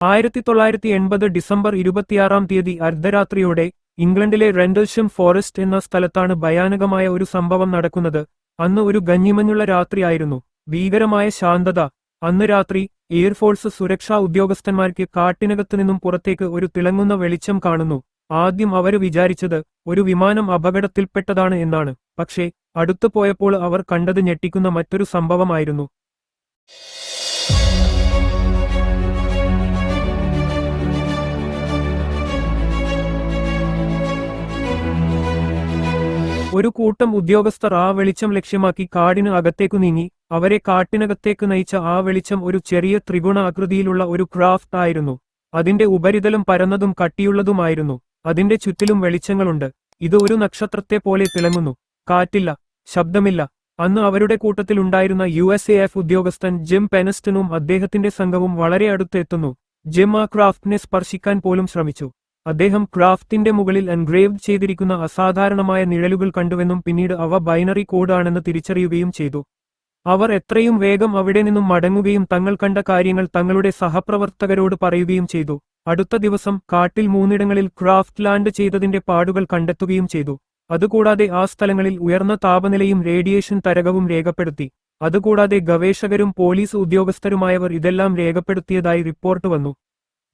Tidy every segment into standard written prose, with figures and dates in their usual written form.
1980 December 26 അർദ്ധരാത്രിയോടെ ഇംഗ്ലണ്ടിലെ റെൻഡൽഷം forest എന്ന സ്ഥലത്താണ് ഭയാനകമായ ഒരു സംഭവം നടക്കുന്നത്. അന്ന് ഒരു ഗഞ്ഞിമഞ്ഞുള്ള രാത്രിയായിരുന്നു. ഭീകരമായ ശാന്തത. അന്ന് രാത്രി എയർഫോഴ്സ് സുരക്ഷാ ഉദ്യോഗസ്ഥന്മാർക്ക് കാട്ടിനകത്തു നിന്നും പുറത്തേക്ക് ഒരു തിളങ്ങുന്ന വെളിച്ചം കാണുന്നു. ആദ്യം അവർ വിചാരിച്ചത് ഒരു വിമാനം അപകടത്തിൽപ്പെട്ടതാണ് എന്നാണ്. പക്ഷേ അടുത്തു പോയപ്പോൾ അവർ കണ്ടത് ഞെട്ടിക്കുന്ന മറ്റൊരു സംഭവമായിരുന്നു. ഒരു കൂട്ടം ഉദ്യോഗസ്ഥർ ആ വെളിച്ചം ലക്ഷ്യമാക്കി കാടിന് അകത്തേക്കു നീങ്ങി. അവരെ കാട്ടിനകത്തേക്ക് നയിച്ച ആ വെളിച്ചം ഒരു ചെറിയ ത്രികോണ ആകൃതിയിലുള്ള ഒരു ക്രാഫ്റ്റ് ആയിരുന്നു. അതിന്റെ ഉപരിതലം പരന്നതും കട്ടിയുള്ളതുമായിരുന്നു. അതിന്റെ ചുറ്റിലും വെളിച്ചങ്ങളുണ്ട്. ഇത് ഒരു നക്ഷത്രത്തെ പോലെ തിളങ്ങുന്നു. കാറ്റില്ല, ശബ്ദമില്ല. അന്ന് അവരുടെ കൂട്ടത്തിലുണ്ടായിരുന്ന USAF ഉദ്യോഗസ്ഥൻ ജിം പെനസ്റ്റനും അദ്ദേഹത്തിന്റെ സംഘവും വളരെ അടുത്തെത്തുന്നു. ജിം ആ ക്രാഫ്റ്റിനെ സ്പർശിക്കാൻ പോലും ശ്രമിച്ചു. അദ്ദേഹം ക്രാഫ്റ്റിന്റെ മുകളിൽ എൻഗ്രേവ് ചെയ്തിരിക്കുന്ന അസാധാരണമായ നിഴലുകൾ കണ്ടുവെന്നും പിന്നീട് അവ ബൈനറി കോഡ് ആണെന്ന് തിരിച്ചറിയുകയും ചെയ്തു. അവർ എത്രയും വേഗം അവിടെ നിന്നും മടങ്ങുകയും തങ്ങൾ കണ്ട കാര്യങ്ങൾ തങ്ങളുടെ സഹപ്രവർത്തകരോട് പറയുകയും ചെയ്തു. അടുത്ത ദിവസം കാട്ടിൽ 3 ക്രാഫ്റ്റ് ലാൻഡ് ചെയ്തതിന്റെ പാടുകൾ കണ്ടെത്തുകയും ചെയ്തു. അതുകൂടാതെ ആ സ്ഥലങ്ങളിൽ ഉയർന്ന താപനിലയും റേഡിയേഷൻ തരംഗവും രേഖപ്പെടുത്തി. അതുകൂടാതെ ഗവേഷകരും പോലീസ് ഉദ്യോഗസ്ഥരുമായവർ ഇതെല്ലാം രേഖപ്പെടുത്തിയതായി റിപ്പോർട്ട് വന്നു.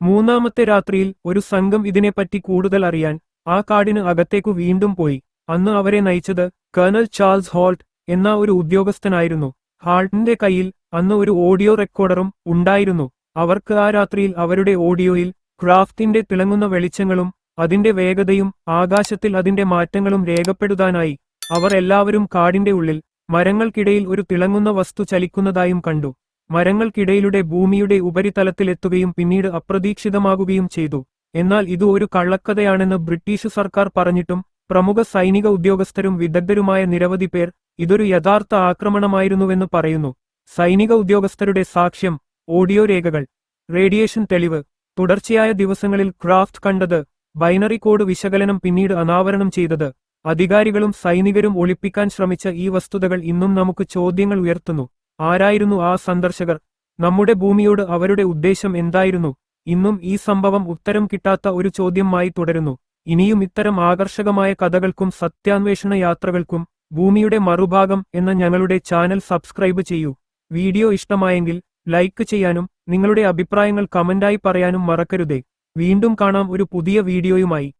മൂന്നാമത്തെ രാത്രിയിൽ ഒരു സംഘം ഇതിനെപ്പറ്റി കൂടുതൽ അറിയാൻ ആ കാടിന് അകത്തേക്കു വീണ്ടും പോയി. അന്ന് അവരെ നയിച്ചത് കേണൽ ചാൾസ് ഹോൾട്ട് എന്ന ഒരു ഉദ്യോഗസ്ഥനായിരുന്നു. ഹാൾട്ടിന്റെ കയ്യിൽ അന്ന് ഒരു ഓഡിയോ റെക്കോർഡറും ഉണ്ടായിരുന്നു. അവർക്ക് ആ രാത്രിയിൽ അവരുടെ ഓഡിയോയിൽ ക്രാഫ്റ്റിന്റെ തിളങ്ങുന്ന വെളിച്ചങ്ങളും അതിന്റെ വേഗതയും ആകാശത്തിൽ അതിന്റെ മാറ്റങ്ങളും രേഖപ്പെടുത്താനായി. അവർ എല്ലാവരും കാടിന്റെ ഉള്ളിൽ മരങ്ങൾക്കിടയിൽ ഒരു തിളങ്ങുന്ന വസ്തു ചലിക്കുന്നതായും കണ്ടു. മരങ്ങൾക്കിടയിലൂടെ ഭൂമിയുടെ ഉപരിതലത്തിലെത്തുകയും പിന്നീട് അപ്രതീക്ഷിതമാകുകയും ചെയ്തു. എന്നാൽ ഇത് ഒരു കള്ളക്കഥയാണെന്ന് ബ്രിട്ടീഷ് സർക്കാർ പറഞ്ഞിട്ടും പ്രമുഖ സൈനിക ഉദ്യോഗസ്ഥരും വിദഗ്ധരുമായ നിരവധി പേർ ഇതൊരു യഥാർത്ഥ ആക്രമണമായിരുന്നുവെന്ന് പറയുന്നു. സൈനിക ഉദ്യോഗസ്ഥരുടെ സാക്ഷ്യം, ഓഡിയോ രേഖകൾ, റേഡിയേഷൻ തെളിവ്. തുടർച്ചയായ ദിവസങ്ങളിൽ ക്രാഫ്റ്റ് കണ്ടത്, ബൈനറി കോഡ് വിശകലനം പിന്നീട് അനാവരണം ചെയ്തത്. അധികാരികളും സൈനികരും ഒളിപ്പിക്കാൻ ശ്രമിച്ച ഈ വസ്തുതകൾ ഇന്നും നമുക്ക് ചോദ്യങ്ങൾ ഉയർത്തുന്നു. ആരായിരുന്നു ആ സന്ദർശകർ? നമ്മുടെ ഭൂമിയോട് അവരുടെ ഉദ്ദേശം എന്തായിരുന്നു? ഇന്നും ഈ സംഭവം ഉത്തരം കിട്ടാത്ത ഒരു ചോദ്യമായി തുടരുന്നു. ഇനിയും ഇത്തരം ആകർഷകമായ കഥകൾക്കും സത്യാന്വേഷണ യാത്രകൾക്കും ഭൂമിയുടെ മറുഭാഗം എന്ന ഞങ്ങളുടെ ചാനൽ സബ്സ്ക്രൈബ് ചെയ്യൂ. വീഡിയോ ഇഷ്ടമായെങ്കിൽ ലൈക്ക് ചെയ്യാനും നിങ്ങളുടെ അഭിപ്രായങ്ങൾ കമന്റായി പറയാനും മറക്കരുതേ. വീണ്ടും കാണാം ഒരു പുതിയ വീഡിയോയുമായി.